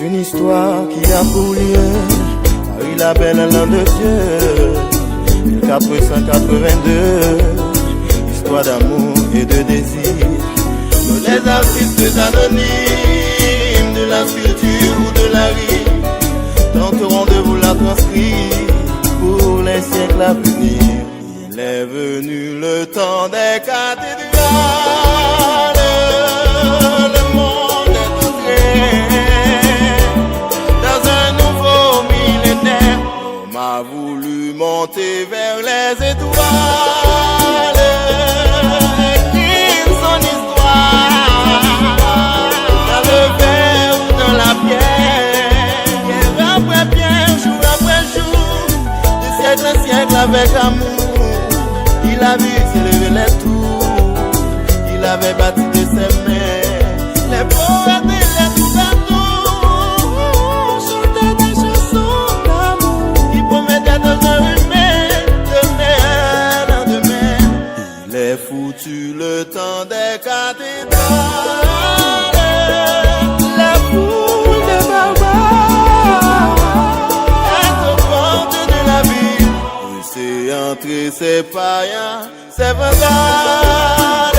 une histoire qui a pour lieu Paris la belle l'an de Dieu 1482. Histoire d'amour et de désir de les artistes anonymes de la sculpture ou de la rime tenteront de vous la transcrire pour les siècles à venir. Il est venu le temps des cathédrales, le monde est entré dans un nouveau millénaire. On m'a voulu monter vers les étoiles, écrire son histoire dans le verre ou dans la pierre, pierre après pierre, jour après jour, de siècle en siècle avec amour. Il avait s'élevé les tours, il avait bâti de ses mains les poètes et les troubadours, chantaient des chansons d'amour qui promettaient dans un humain demain, lendemain. Il est foutu le temps des cathédrales, la foule de barbares est aux portes de la ville. C'est entrer ces païens, ces vandales.